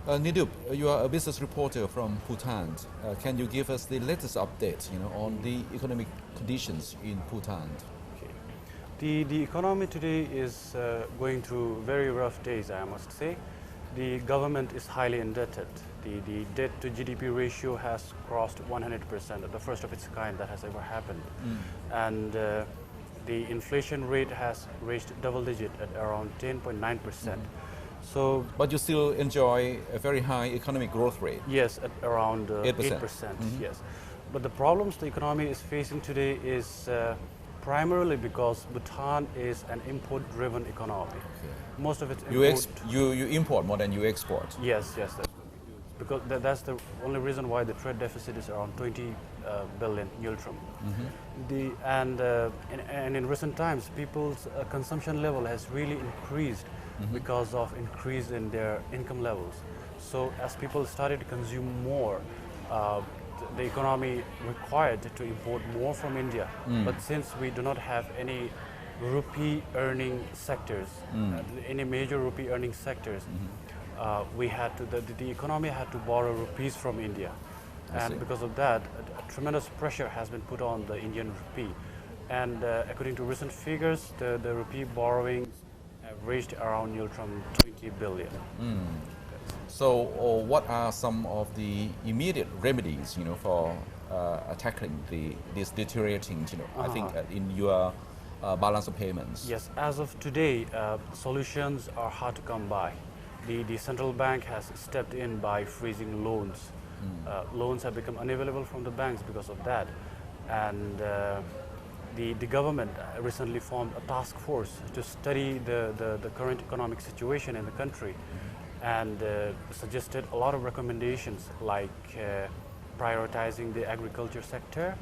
Nidup, you are a business reporter from Bhutan. Can you give us the latest update, on the economic conditions in Bhutan? Okay. The economy today is going through very rough days, I must say. The government is highly indebted. The debt to GDP ratio has crossed 100%, the first of its kind that has ever happened. And the inflation rate has reached double digit at around 10.9%. So, but you still enjoy a very high economic growth rate. Yes, at around 8%. Yes, but the problems the economy is facing today is primarily because Bhutan is an import-driven economy. Okay. Most of it you import more than you export. Yes, that's because that's the only reason why the trade deficit is around 20 billion Gyeltshen. And in recent times, people's consumption level has really increased because of increase in their income levels. So as people started to consume more, the economy required to import more from India. But since we do not have any rupee earning sectors, any major rupee earning sectors, we had to the economy had to borrow rupees from India, and because of that, a tremendous pressure has been put on the Indian rupee. And according to recent figures, the rupee borrowings have reached around 20 billion. So, what are some of the immediate remedies, for tackling this deteriorating, I think, in your balance of payments? Yes, as of today, solutions are hard to come by. The central bank has stepped in by freezing loans. Loans have become unavailable from the banks because of that. And the government recently formed a task force to study the current economic situation in the country, and suggested a lot of recommendations like prioritizing the agriculture sector,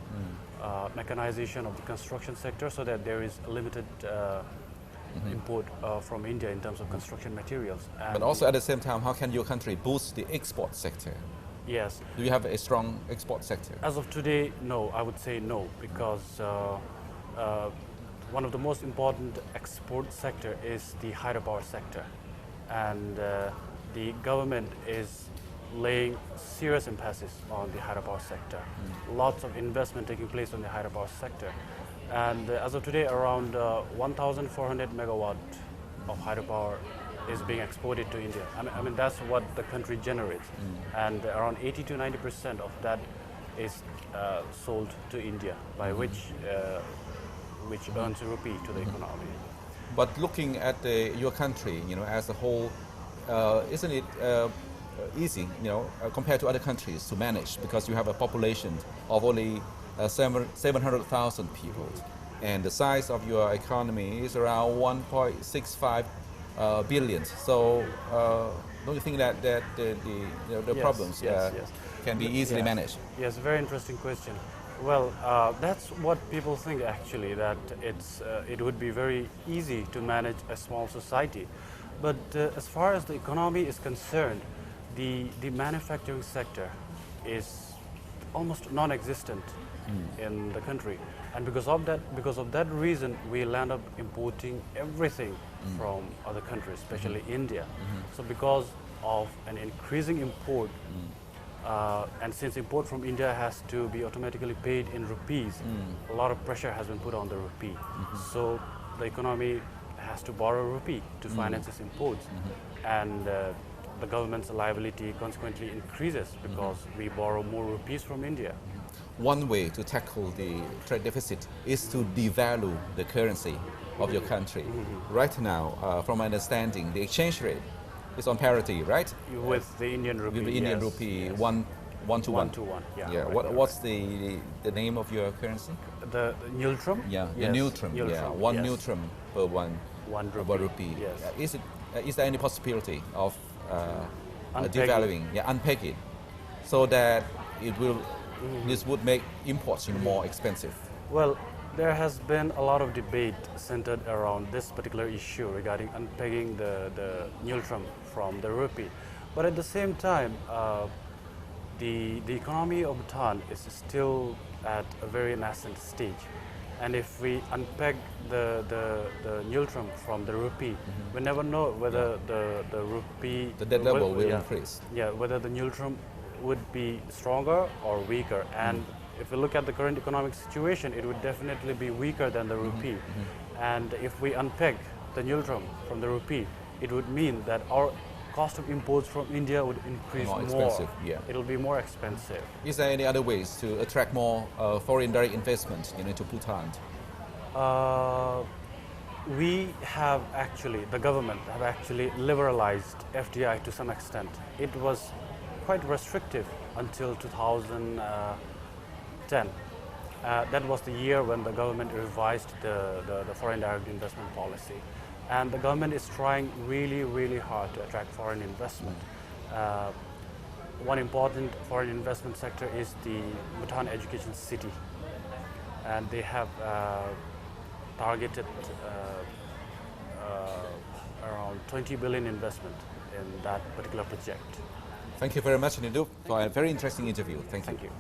mechanization of the construction sector, so that there is a limited import from India in terms of construction materials. And but also at the same time, how can your country boost the export sector? Yes. Do you have a strong export sector? As of today, no. I would say no, because one of the most important export sector is the hydropower sector, and the government is laying serious emphasis on the hydropower sector. Lots of investment taking place on the hydropower sector. And as of today, around 1,400 megawatt of hydropower is being exported to India. I mean that's what the country generates, and around 80 to 90% of that is sold to India, by which earns a rupee to the economy. But looking at your country, as a whole, isn't it easy, compared to other countries to manage, because you have a population of only 700,000 people, and the size of your economy is around 1.65 billion. So don't you think that the problems can be easily managed? Yes, very interesting question. Well, that's what people think actually, that it would be very easy to manage a small society. But as far as the economy is concerned, the manufacturing sector is almost non-existent in the country, and because of that reason, we'll end up importing everything from other countries, especially India. So because of an increasing import, and since import from India has to be automatically paid in rupees, a lot of pressure has been put on the rupee. So the economy has to borrow rupee to finance its imports, and the government's liability consequently increases because we borrow more rupees from India. One way to tackle the trade deficit is to devalue the currency of your country. Right now, from my understanding, the exchange rate is on parity, right? With the Indian rupee. With the Indian rupee, one to one. Yeah. Yeah. What's the name of your currency? The Gyeltshen. Yeah. Yes. The Gyeltshen. Yeah. One Gyeltshen per one rupee. Yes. Is there any possibility of devaluing? Yeah, unpeg it, so that it will. This would make imports more expensive. Well, there has been a lot of debate centered around this particular issue regarding unpegging the Gyeltshen from the rupee. But at the same time, the economy of Bhutan is still at a very nascent stage. And if we unpeg the Nyultram from the rupee, we never know whether the rupee... The debt level will increase. Yeah, whether the Nyultram would be stronger or weaker. And if we look at the current economic situation, it would definitely be weaker than the rupee. And if we unpeg the Nyultram from the rupee, it would mean that our cost of imports from India would increase more. Expensive, yeah. It'll be more expensive. Is there any other ways to attract more foreign direct investment into Bhutan? We have actually, the government have actually liberalized FDI to some extent. It was quite restrictive until 2010. That was the year when the government revised the foreign direct investment policy. And the government is trying really, really hard to attract foreign investment. One important foreign investment sector is the Bhutan Education City. And they have targeted around 20 billion investment in that particular project. Thank you very much, Nidup, for a very interesting interview. Thank you. Thank you.